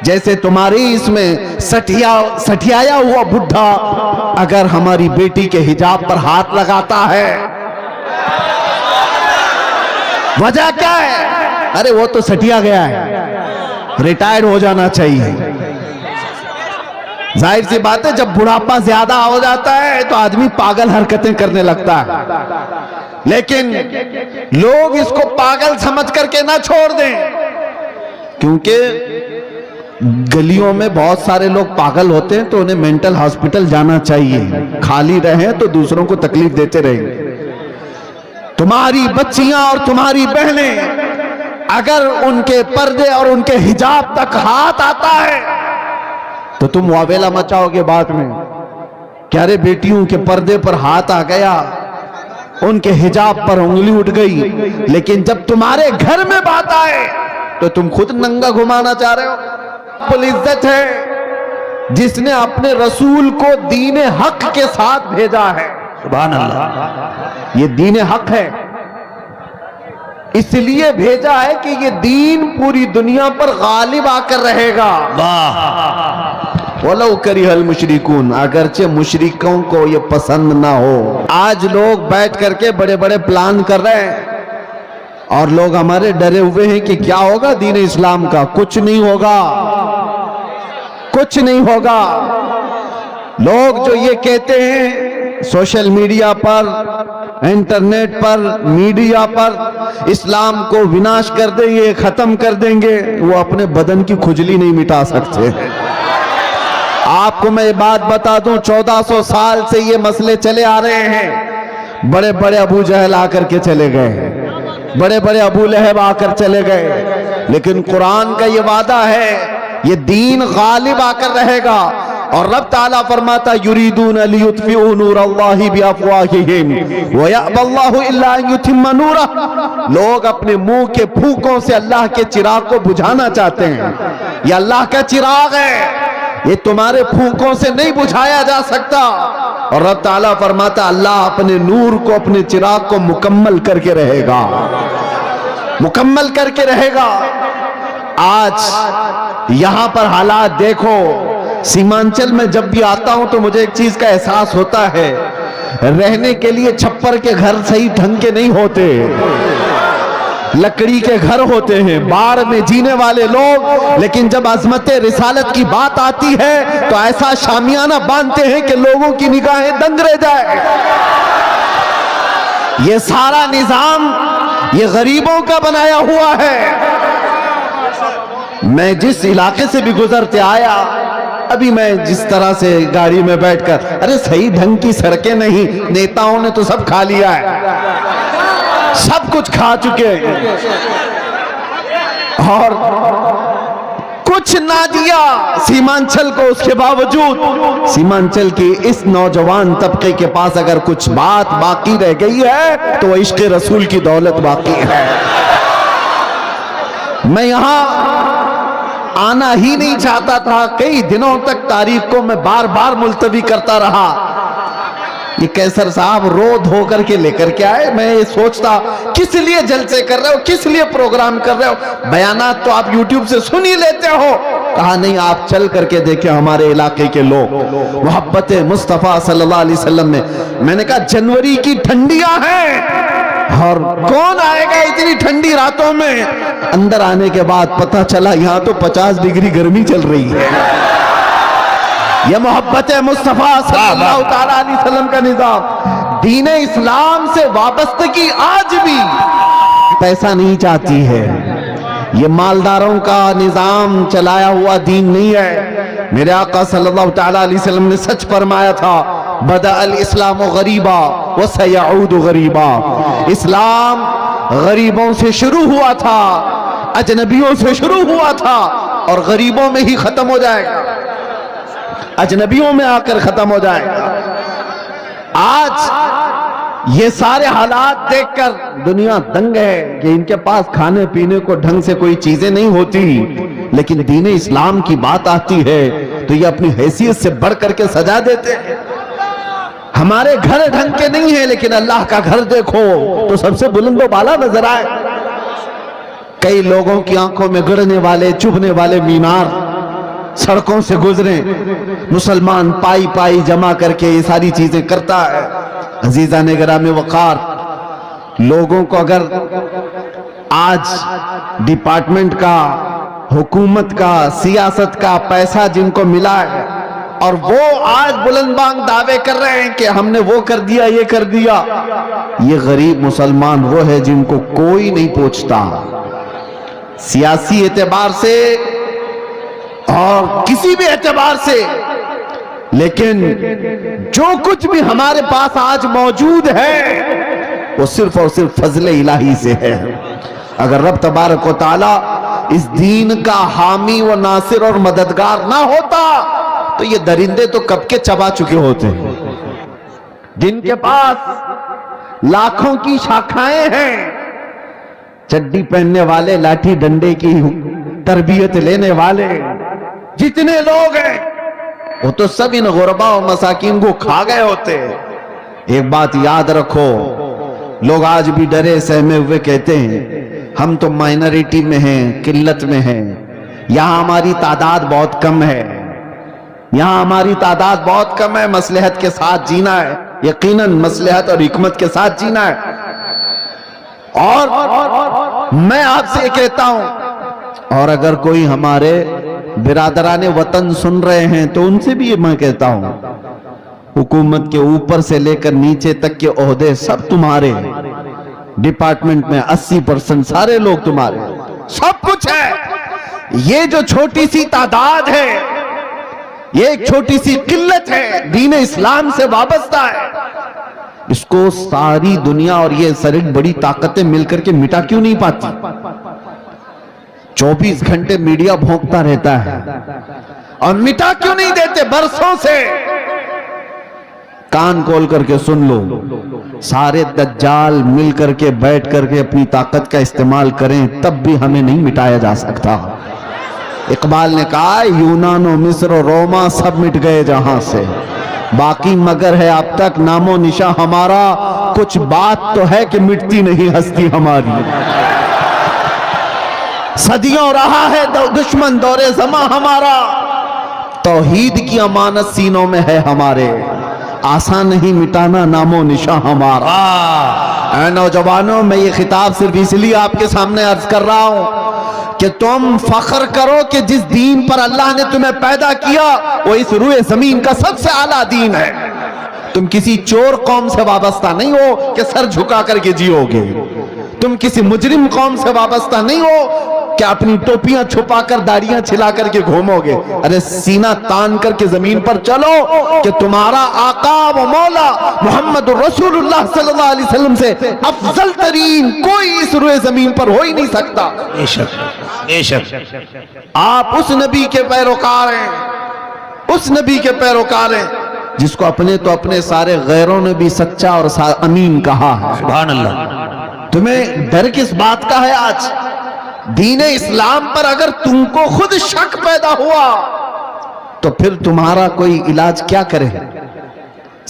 جیسے تمہاری اس میں سٹھیایا ہوا بڈھا اگر ہماری بیٹی کے حجاب پر ہاتھ لگاتا ہے، وجہ کیا ہے؟ ارے وہ تو سٹیا گیا ہے، ریٹائر ہو جانا چاہیے۔ ظاہر سی بات ہے جب بڑھاپا زیادہ ہو جاتا ہے تو آدمی پاگل حرکتیں کرنے لگتا ہے، لیکن لوگ اس کو پاگل سمجھ کر کے نہ چھوڑ دیں، کیونکہ گلیوں میں بہت سارے لوگ پاگل ہوتے ہیں تو انہیں مینٹل ہاسپٹل جانا چاہیے، خالی رہیں تو دوسروں کو تکلیف دیتے رہیں۔ تمہاری بچیاں اور تمہاری بہنیں اگر ان کے پردے اور ان کے حجاب تک ہاتھ آتا ہے تو تم واویلا مچاؤ گے بعد میں کہ ارے بیٹیوں کے پردے پر ہاتھ آ گیا، ان کے حجاب پر انگلی اٹھ گئی، لیکن جب تمہارے گھر میں بات آئے تو تم خود ننگا گھمانا چاہ رہے ہو۔ العزت ہے جس نے اپنے رسول کو دین حق کے ساتھ بھیجا ہے، سبحان اللہ، یہ دین حق ہے، اس لیے بھیجا ہے کہ یہ دین پوری دنیا پر غالب آ کر رہے گا۔ وَلَوْ كَرِهَ الْمُشْرِكُونَ، اگرچہ مشرکوں کو یہ پسند نہ ہو۔ آج لوگ بیٹھ کر کے بڑے بڑے پلان کر رہے ہیں اور لوگ ہمارے ڈرے ہوئے ہیں کہ کیا ہوگا دین اسلام کا؟ کچھ نہیں ہوگا، کچھ نہیں ہوگا۔ لوگ جو یہ کہتے ہیں سوشل میڈیا پر، انٹرنیٹ پر، میڈیا پر اسلام کو وناش کر دیں گے، ختم کر دیں گے، وہ اپنے بدن کی کھجلی نہیں مٹا سکتے۔ آپ کو میں یہ بات بتا دوں، 1400 سال سے یہ مسئلے چلے آ رہے ہیں۔ بڑے بڑے ابو جہل آ کر کے چلے گئے، بڑے بڑے ابو لہب آ کر چلے گئے، لیکن قرآن کا یہ وعدہ ہے یہ دین غالب آ کر رہے گا۔ اور رب تعالیٰ فرماتا یریدون لیطفئوا نور اللہ بافواہہم ویأبی اللہ الا ان یتم نورہ، لوگ اپنے منہ کے پھوکوں سے اللہ کے چراغ کو بجھانا چاہتے ہیں۔ یہ اللہ کا چراغ ہے، یہ تمہارے پھوکوں سے نہیں بجھایا جا سکتا۔ اور رب تعالیٰ فرماتا اللہ اپنے نور کو، اپنے چراغ کو مکمل کر کے رہے گا، مکمل کر کے رہے گا۔ آج یہاں پر حالات دیکھو، سیمانچل میں جب بھی آتا ہوں تو مجھے ایک چیز کا احساس ہوتا ہے، رہنے کے لیے چھپر کے گھر صحیح ڈھنگ کے نہیں ہوتے، لکڑی کے گھر ہوتے ہیں، باڑ میں جینے والے لوگ، لیکن جب عظمت رسالت کی بات آتی ہے تو ایسا شامیانہ باندھتے ہیں کہ لوگوں کی نگاہیں دنگ رہ جائے۔ یہ سارا نظام یہ غریبوں کا بنایا ہوا ہے۔ میں جس علاقے سے بھی گزرتے آیا، ابھی میں جس طرح سے گاڑی میں بیٹھ کر، ارے صحیح ڈھنگ کی سڑکیں نہیں، نیتاؤں نے تو سب کھا لیا ہے، سب کچھ کھا چکے ہیں، اور کچھ نہ دیا سیمانچل کو۔ اس کے باوجود سیمانچل کی اس نوجوان طبقے کے پاس اگر کچھ بات باقی رہ گئی ہے تو وہ عشق رسول کی دولت باقی ہے۔ میں یہاں آنا ہی نہیں چاہتا تھا، کئی دنوں تک تاریخ کو میں بار بار ملتوی کرتا رہا۔ یہ کیسر صاحب رو دھو کر کے لے کر کے آئے، میں یہ سوچتا کس لیے جلسے کر رہے ہو، کس لیے پروگرام کر رہے ہو، بیانات تو آپ یوٹیوب سے سن ہی لیتے ہو۔ کہا نہیں، آپ چل کر کے دیکھیں ہمارے علاقے کے لوگ محبت مصطفیٰ صلی اللہ علیہ وسلم میں نے کہا جنوری کی ٹھنڈیاں ہیں اور کون آئے گا اتنی ٹھنڈی راتوں میں؟ اندر آنے کے بعد پتہ چلا یہاں تو 50 ڈگری گرمی چل رہی ہے۔ یہ محبت مصطفیٰ صلی اللہ تعالیٰ علیہ وسلم کا نظام، دین اسلام سے وابستگی آج بھی پیسہ نہیں چاہتی ہے، یہ مالداروں کا نظام چلایا ہوا دین نہیں ہے۔ میرے آقا صلی اللہ تعالیٰ علیہ وسلم نے سچ فرمایا تھا، بدأ الاسلام غریبا وسیعود غریبا، اسلام غریبوں سے شروع ہوا تھا، اجنبیوں سے شروع ہوا تھا، اور غریبوں میں ہی ختم ہو جائے گا، اجنبیوں میں آ کر ختم ہو جائے گا۔ آج یہ سارے حالات دیکھ کر دنیا دنگ ہے کہ ان کے پاس کھانے پینے کو ڈھنگ سے کوئی چیزیں نہیں ہوتی، لیکن دین اسلام کی بات آتی ہے تو یہ اپنی حیثیت سے بڑھ کر کے سجا دیتے ہیں۔ ہمارے گھر ڈھنگ کے نہیں ہیں، لیکن اللہ کا گھر دیکھو تو سب سے بلند و بالا نظر آئے۔ کئی لوگوں کی آنکھوں میں گڑنے والے چبھنے والے مینار سڑکوں سے گزریں، مسلمان پائی پائی جمع کر کے یہ ساری چیزیں کرتا ہے۔ عزیزان گرامی وقار، لوگوں کو اگر آج ڈپارٹمنٹ کا، حکومت کا، سیاست کا پیسہ جن کو ملا ہے اور وہ آج بلند بانگ دعوے کر رہے ہیں کہ ہم نے وہ کر دیا، یہ کر دیا، یہ غریب مسلمان وہ ہے جن کو کوئی نہیں پوچھتا سیاسی اعتبار سے اور کسی بھی اعتبار سے۔ لیکن جو کچھ بھی ہمارے پاس آج موجود ہے وہ صرف اور صرف فضل الہی سے ہے۔ اگر رب تبارک و تعالی اس دین کا حامی و ناصر اور مددگار نہ ہوتا تو یہ درندے تو کب کے چبا چکے ہوتے ہیں۔ جن کے پاس لاکھوں کی شاخائیں ہیں، چڈی پہننے والے، لاٹھی ڈنڈے کی تربیت لینے والے جتنے لوگ ہیں وہ تو سب ان غربا و مساکین کو کھا گئے ہوتے۔ ایک بات یاد رکھو، لوگ آج بھی ڈرے سہمے ہوئے کہتے ہیں ہم تو مائنریٹی میں ہیں، قلت میں ہیں، یہاں ہماری تعداد بہت کم ہے، یہاں ہماری تعداد بہت کم ہے، مصلحت کے ساتھ جینا ہے، یقیناً مصلحت اور حکمت کے ساتھ جینا ہے۔ اور میں آپ سے کہتا ہوں، اور اگر کوئی ہمارے برادران وطن سن رہے ہیں تو ان سے بھی یہ میں کہتا ہوں، حکومت کے اوپر سے لے کر نیچے تک کے عہدے سب تمہارے، ڈپارٹمنٹ میں 80% سارے لوگ تمہارے، سب کچھ ہے۔ یہ جو چھوٹی سی تعداد ہے، یہ ایک چھوٹی سی قلت ہے، دین اسلام سے وابستہ ہے، اس کو ساری دنیا اور یہ ساری بڑی طاقتیں مل کر کے مٹا کیوں نہیں پاتی؟ 24 گھنٹے میڈیا بھونکتا رہتا ہے اور مٹا کیوں نہیں دیتے؟ برسوں سے کان کھول کر کے سن لو، سارے دجال مل کر کے بیٹھ کر کے اپنی طاقت کا استعمال کریں تب بھی ہمیں نہیں مٹایا جا سکتا۔ اقبال نے کہا یونان و مصر و روما سب مٹ گئے جہاں سے، باقی مگر ہے اب تک نام و نشاں ہمارا، کچھ بات تو ہے کہ مٹتی نہیں ہستی ہماری۔ صدیوں رہا ہے دشمن دور زماں ہمارا، توحید کی امانت سینوں میں ہے ہمارے، آسان نہیں مٹانا نام و نشاں ہمارا۔ اے نوجوانوں، میں یہ خطاب صرف اس لیے آپ کے سامنے عرض کر رہا ہوں کہ تم فخر کرو کہ جس دین پر اللہ نے تمہیں پیدا کیا وہ اس روئے زمین کا سب سے اعلیٰ دین ہے۔ تم کسی چور قوم سے وابستہ نہیں ہو کہ سر جھکا کر کے جیو گے، تم کسی مجرم قوم سے وابستہ نہیں ہو کہ اپنی ٹوپیاں چھپا کر داڑیاں چھلا کر کے گھومو گے۔ ارے سینہ تان کر کے زمین پر چلو کہ تمہارا آقا و مولا محمد رسول اللہ صلی اللہ علیہ وسلم سے افضل ترین کوئی اس روئے زمین پر ہو ہی نہیں سکتا۔ بے شک بے شک، آپ اس نبی کے پیروکار ہیں، اس نبی کے پیروکار ہیں جس کو اپنے تو اپنے سارے غیروں نے بھی سچا اور امین کہا ہے۔ سبحان اللہ۔ تمہیں ڈر کس بات کا ہے؟ آج دین اسلام پر اگر تم کو خود شک پیدا ہوا تو پھر تمہارا کوئی علاج کیا کرے؟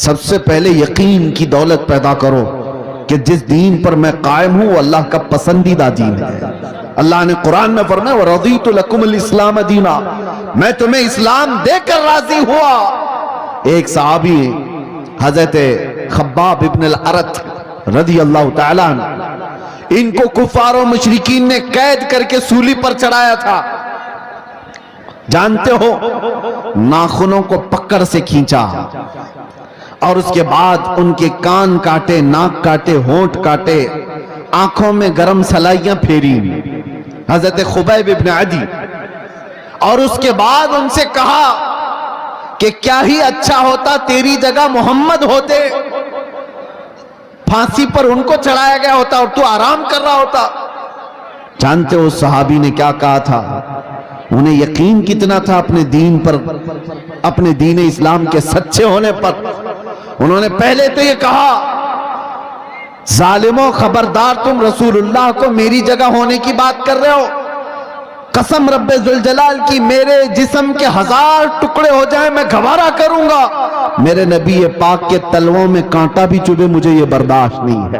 سب سے پہلے یقین کی دولت پیدا کرو کہ جس دین پر میں قائم ہوں وہ اللہ کا پسندیدہ دین ہے۔ اللہ نے قرآن میں فرمایا وَرَضِيتُ لَكُمُ الْإِسْلَامَ دِينًا، میں تمہیں اسلام دے کر راضی ہوا۔ ایک صحابی حضرت خباب ابن الارت رضی اللہ تعالیٰ عنہ، ان کو کفار و مشرکین نے قید کر کے سولی پر چڑھایا تھا، جانتے ہو ناخنوں کو پکڑ سے کھینچا اور اس کے بعد ان کے کان کاٹے، ناک کاٹے، ہونٹ کاٹے، آنکھوں میں گرم سلائیاں پھیری حضرت خبیب ابن عدی، اور اس کے بعد ان سے کہا کہ کیا ہی اچھا ہوتا تیری جگہ محمد ہوتے، پھانسی پر ان کو چڑھایا گیا ہوتا اور تو آرام کر رہا ہوتا۔ جانتے ہو صحابی نے کیا کہا تھا؟ انہیں یقین کتنا تھا اپنے دین پر، اپنے دین اسلام کے سچے ہونے پر۔ انہوں نے پہلے تو یہ کہا ظالموں خبردار، تم رسول اللہ کو میری جگہ ہونے کی بات کر رہے ہو، قسم رب ذوالجلال کی میرے جسم کے 1000 ٹکڑے ہو جائیں میں گوارا کروں گا، میرے نبی پاک کے تلووں میں کانٹا بھی چبھے مجھے یہ برداشت نہیں ہے۔